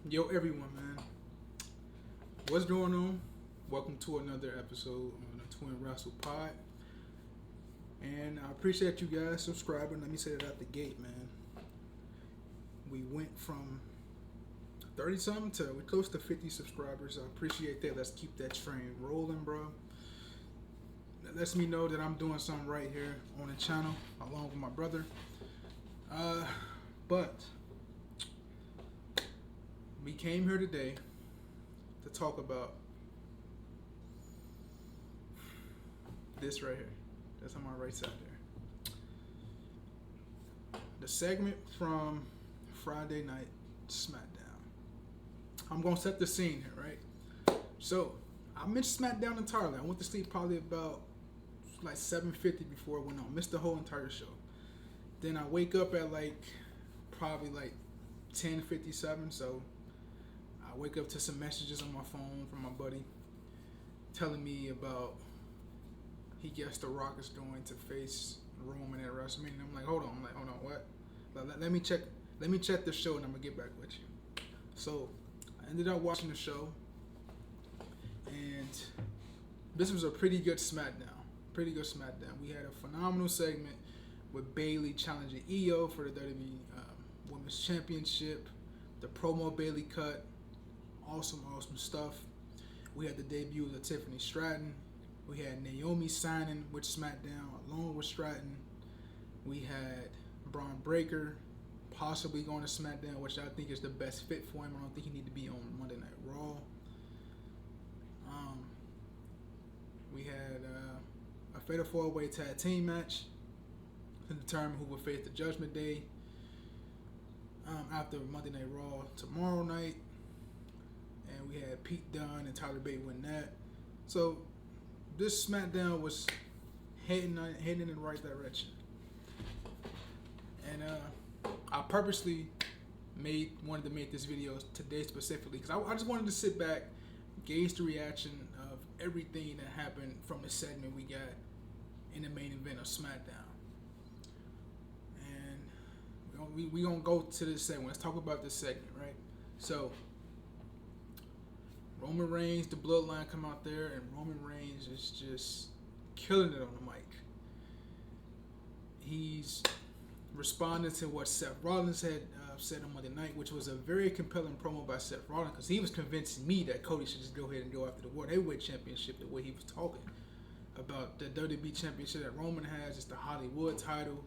Yo, everyone, man. What's going on? Welcome to another episode on the Twin Wrestle Pod. And I appreciate you guys subscribing. Let me say that out the gate, man. We went from 30 something to we're close to 50 subscribers. I appreciate that. Let's keep that train rolling, bro. That lets me know that I'm doing something right here on the channel along with my brother. But we came here today to talk about this right here. That's on my right side there. The segment from Friday Night SmackDown. I'm gonna set the scene here, right? So I missed SmackDown entirely. I went to sleep probably about like 7:50 before it went on. Missed the whole entire show. Then I wake up at probably 10:57. So I wake up to some messages on my phone from my buddy telling me about he guessed The Rock is going to face Roman at WrestleMania. I'm like, hold on, what? Let me check the show and I'm gonna get back with you. So I ended up watching the show, and this was a pretty good SmackDown. We had a phenomenal segment with Bayley challenging Io for the WWE Women's Championship. The promo Bayley cut, awesome stuff. We had the debut of Tiffany Stratton. We had Naomi signing with SmackDown along with Stratton. We had Braun Breaker possibly going to SmackDown, which I think is the best fit for him. I don't think he need to be on Monday Night Raw. We had a Fatal 4-Way Tag Team match to determine who will face the Judgment Day after Monday Night Raw tomorrow night. And we had Pete Dunne and Tyler Bate win that. So this SmackDown was heading in the right direction. And I purposely wanted to make this video today specifically because I just wanted to sit back, gauge the reaction of everything that happened from the segment we got in the main event of SmackDown. And we gonna go to this segment. Let's talk about this segment, right? So Roman Reigns, the Bloodline come out there, and Roman Reigns is just killing it on the mic. He's responding to what Seth Rollins had said on Monday night, which was a very compelling promo by Seth Rollins because he was convincing me that Cody should just go ahead and go after the World Heavyweight Championship the way he was talking about the WWE Championship that Roman has is the Hollywood title,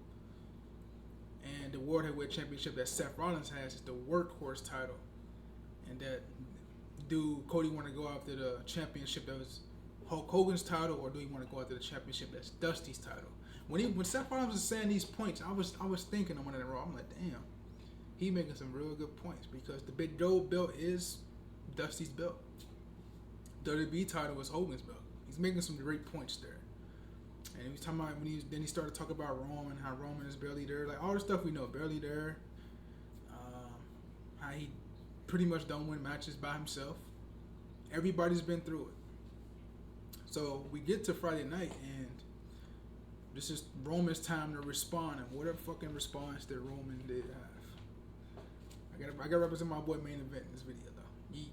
and the World Heavyweight Championship that Seth Rollins has is the Workhorse title, and that do Cody want to go after the championship that was Hulk Hogan's title, or do he want to go after the championship that's Dusty's title? When Seth Rollins was saying these points, I was thinking on Monday Night Raw, I'm like, damn, he making some real good points because the big gold belt is Dusty's belt. The WWE title is Hogan's belt. He's making some great points there. And he was talking about then he started talking about Roman, how Roman is barely there, like all the stuff we know, barely there. How he pretty much don't win matches by himself. Everybody's been through it. So we get to Friday night, and this is Roman's time to respond, and whatever fucking response that Roman did have. I got to represent my boy Main Event in this video though. Yeet.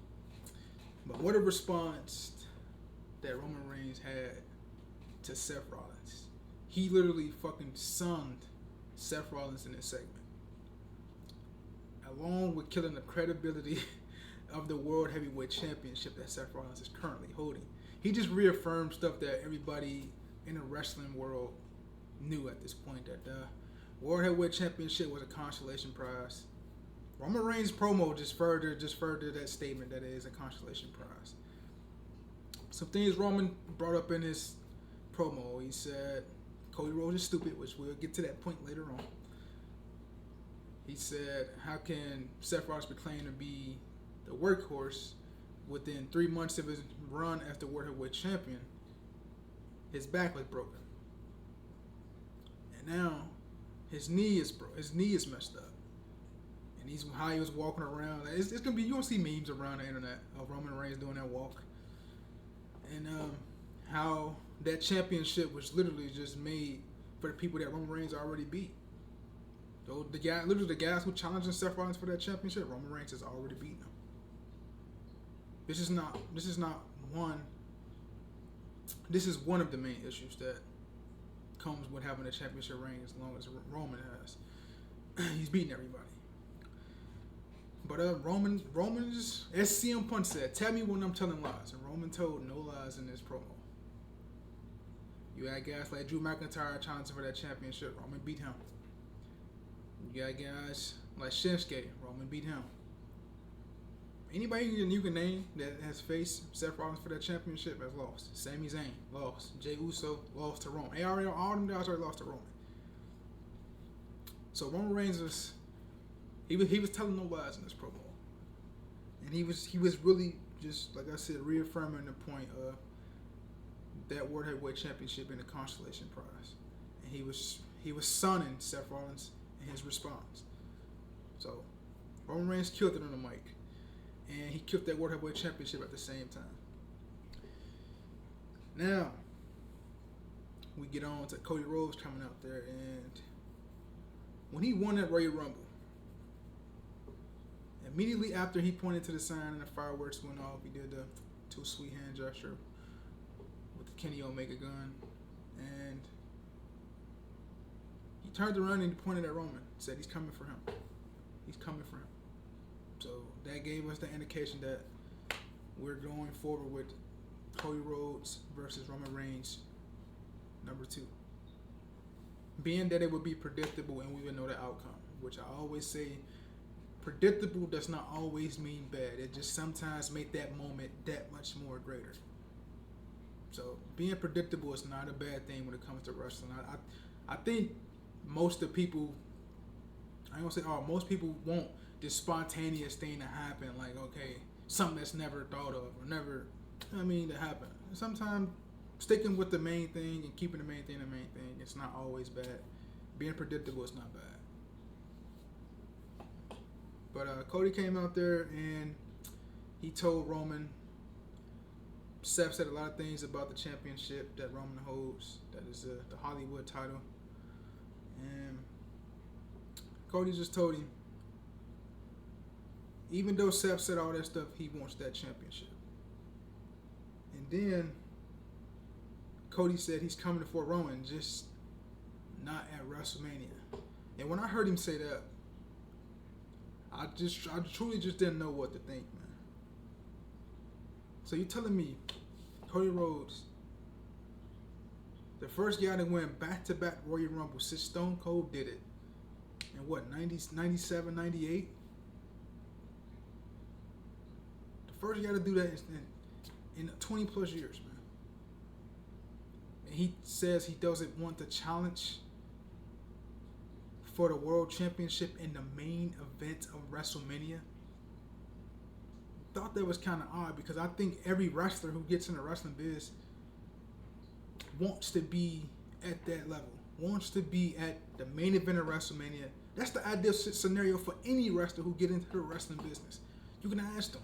But what a response that Roman Reigns had to Seth Rollins. He literally fucking sunned Seth Rollins in this segment, along with killing the credibility of the World Heavyweight Championship that Seth Rollins is currently holding. He just reaffirmed stuff that everybody in the wrestling world knew at this point, that the World Heavyweight Championship was a consolation prize. Roman Reigns' promo just further that statement that it is a consolation prize. Some things Roman brought up in his promo. He said Cody Rhodes is stupid, which we'll get to that point later on. He said, how can Seth Rollins be claimed to be the workhorse within 3 months of his run as the World Heavyweight Champion? His back was broken. And now his knee is messed up. And how he was walking around. It's going to be, you're going to see memes around the internet of Roman Reigns doing that walk. And how that championship was literally just made for the people that Roman Reigns already beat. The guys who challenging Seth Rollins for that championship, Roman Reigns has already beaten him. This is not one. This is one of the main issues that comes with having a championship reign as long as Roman has. He's beating everybody. But Roman's, as CM Punk said, tell me when I'm telling lies. And Roman told no lies in this promo. You had guys like Drew McIntyre challenging for that championship. Roman beat him. You got guys like Shinsuke. Roman beat him. Anybody you can name that has faced Seth Rollins for that championship has lost. Sami Zayn lost. Jey Uso lost to Roman. All them guys already lost to Roman. So Roman Reigns was he was telling no lies in this promo, and he was really just like I said reaffirming the point of that World Heavyweight Championship in the Constellation Prize, and he was sunning Seth Rollins in his response. So Roman Reigns killed it on the mic. And he killed that World Heavyweight Championship at the same time. Now, we get on to Cody Rhodes coming out there. And when he won that Royal Rumble, immediately after he pointed to the sign and the fireworks went off, he did the two sweet hand gesture with the Kenny Omega gun. And he turned around and he pointed at Roman. Said he's coming for him. He's coming for him. So that gave us the indication that we're going forward with Cody Rhodes versus Roman Reigns, number 2. Being that it would be predictable and we would know the outcome, which I always say, predictable does not always mean bad. It just sometimes make that moment that much more greater. So being predictable is not a bad thing when it comes to wrestling. I think most of the people, I don't say all, most people want this spontaneous thing to happen, like, okay, something that's never thought of or never, to happen. Sometimes sticking with the main thing and keeping the main thing, it's not always bad. Being predictable is not bad. But Cody came out there and he told Roman, Seth said a lot of things about the championship that Roman holds, that is the Hollywood title. And Cody just told him, even though Seth said all that stuff, he wants that championship. And then Cody said he's coming for Roman, just not at WrestleMania. And when I heard him say that, I truly just didn't know what to think, man. So you're telling me Cody Rhodes, the first guy to win back-to-back Royal Rumble since Stone Cold did it in what, 97, 98? First, you got to do that in 20 plus years, man. And he says he doesn't want the challenge for the World Championship in the main event of WrestleMania. Thought that was kind of odd because I think every wrestler who gets in the wrestling biz wants to be at that level, wants to be at the main event of WrestleMania. That's the ideal scenario for any wrestler who get into the wrestling business. You can ask them.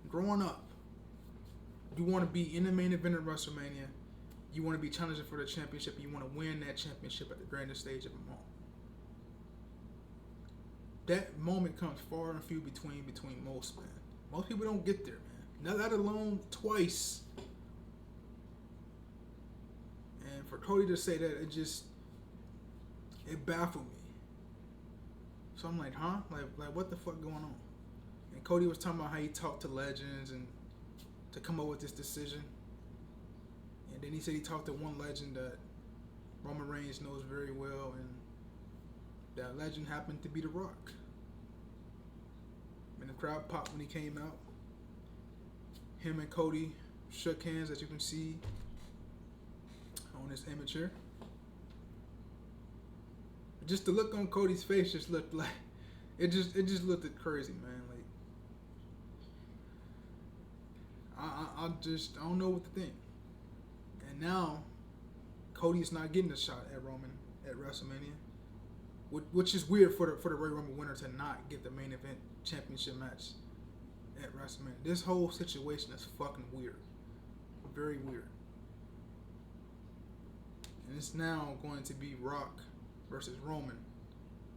Growing up, you want to be in the main event of WrestleMania, you want to be challenging for the championship, and you want to win that championship at the grandest stage of them all. That moment comes far and few between most, man. Most people don't get there, man. Not let alone twice. And for Cody to say that, it baffled me. So I'm like, huh? Like what the fuck going on? And Cody was talking about how he talked to legends and to come up with this decision. And then he said he talked to one legend that Roman Reigns knows very well, and that legend happened to be The Rock. And the crowd popped when he came out. Him and Cody shook hands, as you can see on this image here. Just the look on Cody's face just looked like it just looked crazy, man. Like I don't know what to think. And now Cody's not getting a shot at Roman at WrestleMania, which is weird for the Royal Rumble winner to not get the main event championship match at WrestleMania. This whole situation is fucking weird, very weird. And it's now going to be Rock versus Roman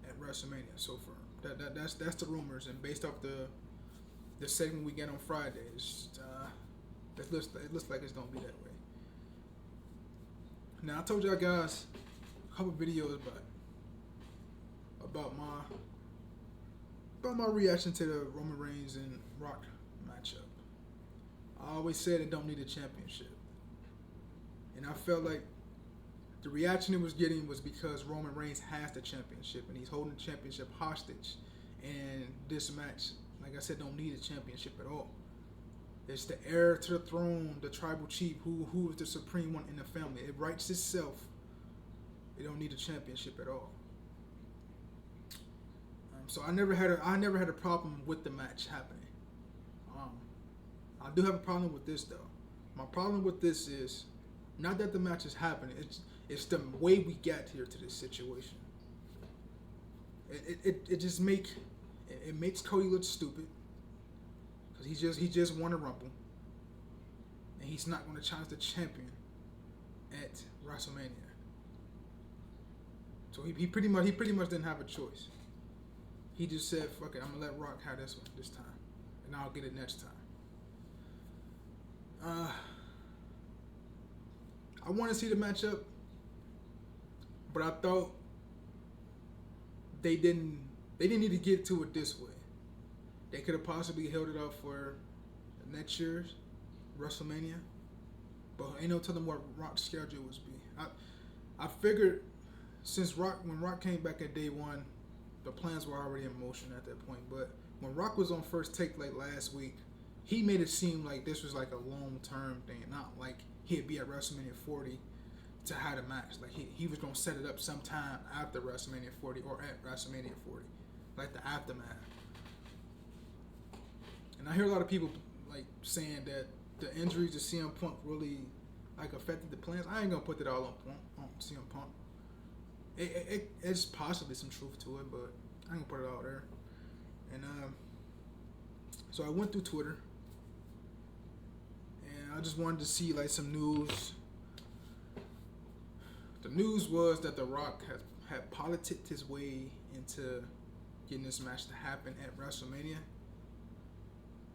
at WrestleMania so far. That's the rumors, and based off the the segment we get on Friday. It looks like it's gonna be that way. Now I told y'all guys a couple videos about my reaction to the Roman Reigns and Rock matchup. I always said it don't need a championship, and I felt like the reaction it was getting was because Roman Reigns has the championship and he's holding the championship hostage. And this match, like I said, don't need a championship at all. It's the heir to the throne, the tribal chief, who is the supreme one in the family. It writes itself. It don't need a championship at all. So I never had a problem with the match happening. I do have a problem with this though. My problem with this is not that the match is happening. It's the way we got here to this situation. It makes Cody look stupid because he just won a Rumble and he's not going to challenge the champion at WrestleMania. So he pretty much didn't have a choice. He just said, "Fuck it, I'm gonna let Rock have this one this time, and I'll get it next time." I want to see the matchup, but I thought they didn't need to get to it this way. They could have possibly held it up for next year's WrestleMania, but ain't no telling what Rock's schedule was be. I figured since when Rock came back at day one, the plans were already in motion at that point. But when Rock was on First Take like last week, he made it seem like this was like a long-term thing, not like he'd be at WrestleMania 40 to have a match. Like he was gonna set it up sometime after WrestleMania 40 or at WrestleMania 40, like the aftermath. And I hear a lot of people like saying that the injuries to CM Punk really like affected the plans. I ain't gonna put that all on CM Punk. It's possibly some truth to it, but I ain't gonna put it all there. And so I went through Twitter, and I just wanted to see like some news. The news was that The Rock had politicked his way into getting this match to happen at WrestleMania,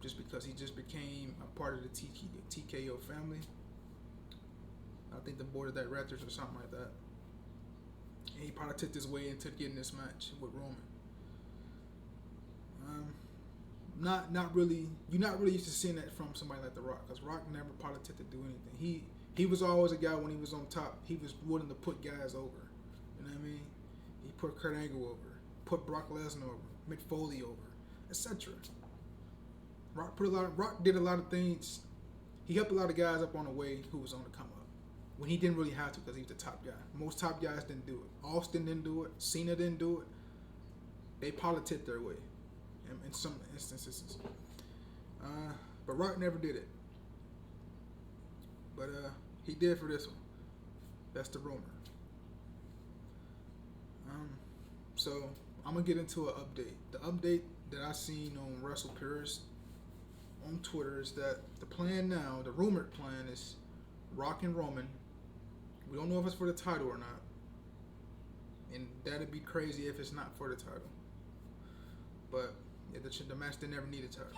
just because he just became a part of the TKO family. I think the board of directors or something like that. And he politicked his way into getting this match with Roman. Not really. You're not really used to seeing that from somebody like The Rock, because Rock never politicked to do anything. He was always a guy when he was on top. He was willing to put guys over. You know what I mean? He put Kurt Angle over, put Brock Lesnar over, Mick Foley over, etc. Rock did a lot of things. He helped a lot of guys up on the way who was on the come up when he didn't really have to, because he was the top guy. Most top guys didn't do it. Austin didn't do it. Cena didn't do it. They politicked their way in some instances. But Rock never did it. But he did for this one. That's the rumor. So I'm gonna get into an update. The update that I seen on Russell Pierce on Twitter is that the plan now, the rumored plan, is Rock and Roman. We don't know if it's for the title or not, and that'd be crazy if it's not for the title. But yeah, the match didn't ever need a title.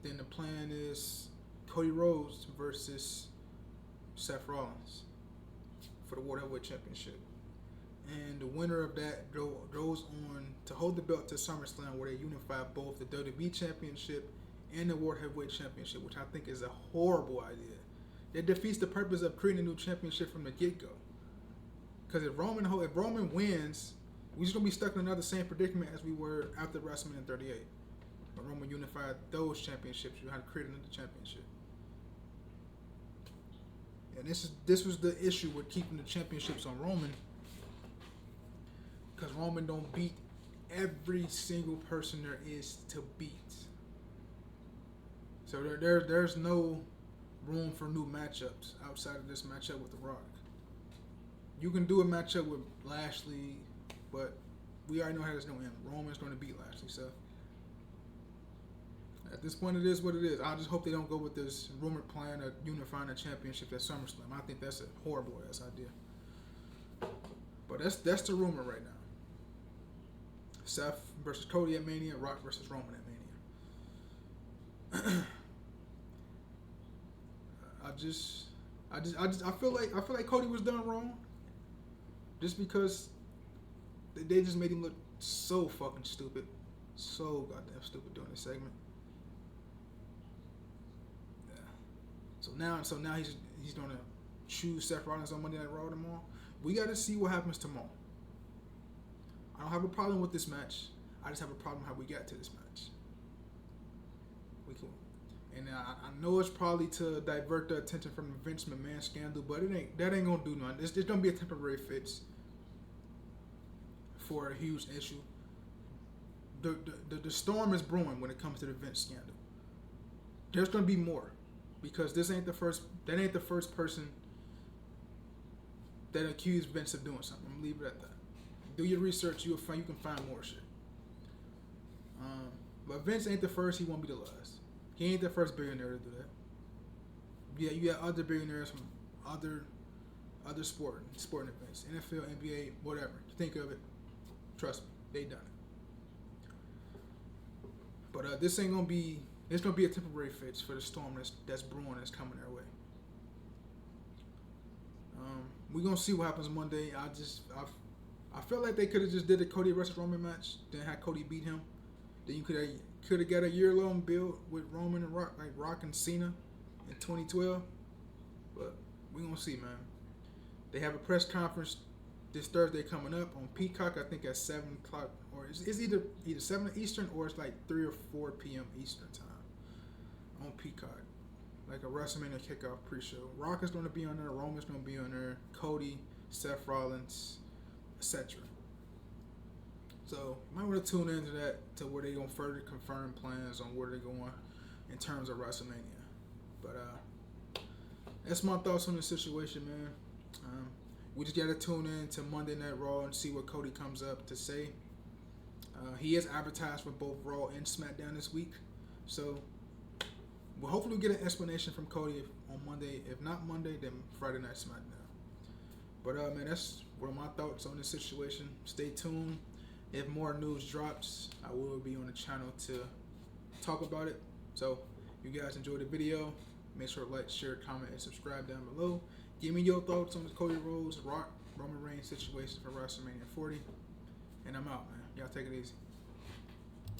Then the plan is Cody Rhodes versus Seth Rollins for the World Heavyweight Championship. And the winner of that goes on to hold the belt to SummerSlam, where they unify both the WWE Championship and the World Heavyweight Championship, which I think is a horrible idea. It defeats the purpose of creating a new championship from the get-go. Because if Roman wins, we're just going to be stuck in another same predicament as we were after WrestleMania 38. But Roman unified those championships. You had to create another championship. And this was the issue with keeping the championships on Roman, because Roman don't beat every single person there is to beat. So there's no room for new matchups outside of this matchup with The Rock. You can do a matchup with Lashley, but we already know how this going to end. Roman's going to beat Lashley, so at this point it is what it is. I just hope they don't go with this rumored plan of unifying a championship at SummerSlam. I think that's a horrible ass idea. But that's the rumor right now. Seth versus Cody at Mania, Rock versus Roman at Mania. I feel like Cody was done wrong, just because they just made him look so fucking stupid, so goddamn stupid during this segment. Yeah. So now he's gonna choose Seth Rollins on Monday Night Raw tomorrow. We got to see what happens tomorrow. I don't have a problem with this match. I just have a problem how we got to this match. We cool. And I know it's probably to divert the attention from the Vince McMahon scandal, but that ain't gonna do nothing. It's gonna be a temporary fix for a huge issue. The storm is brewing when it comes to the Vince scandal. There's gonna be more, because this ain't the first. That ain't the first person that accused Vince of doing something. I'm gonna leave it at that. Do your research. You can find more shit. But Vince ain't the first. He won't be the last. He ain't the first billionaire to do that. Yeah, you got other billionaires from other sporting events, NFL, NBA, whatever. You think of it. Trust me, they done it. But this ain't gonna be. It's gonna be a temporary fix for the storm that's brewing, that's coming our way. We're gonna see what happens Monday. I felt like they could have just did a Cody versus Roman match, then had Cody beat him. Then you could have got a year-long build with Roman and Rock, like Rock and Cena in 2012. But we're gonna see, man. They have a press conference this Thursday coming up on Peacock. I think at 7:00, or it's either 7 Eastern or it's like 3 or 4 p.m. Eastern time on Peacock. Like a WrestleMania kickoff pre-show. Rock is going to be on there. Roman's going to be on there. Cody, Seth Rollins, etc. So you might want to tune into that, to where they're going to further confirm plans on where they're going in terms of WrestleMania. But that's my thoughts on the situation, man. We just got to tune in to Monday Night Raw and see what Cody comes up to say. He is advertised for both Raw and SmackDown this week. So we'll hopefully get an explanation from Cody on Monday. If not Monday, then Friday Night SmackDown. But man, that's what are my thoughts on this situation. Stay tuned. If more news drops, I will be on the channel to talk about it. So if you guys enjoyed the video, make sure to like, share, comment, and subscribe down below. Give me your thoughts on the Cody Rhodes, Roman Reigns situation for WrestleMania 40. And I'm out, man. Y'all take it easy.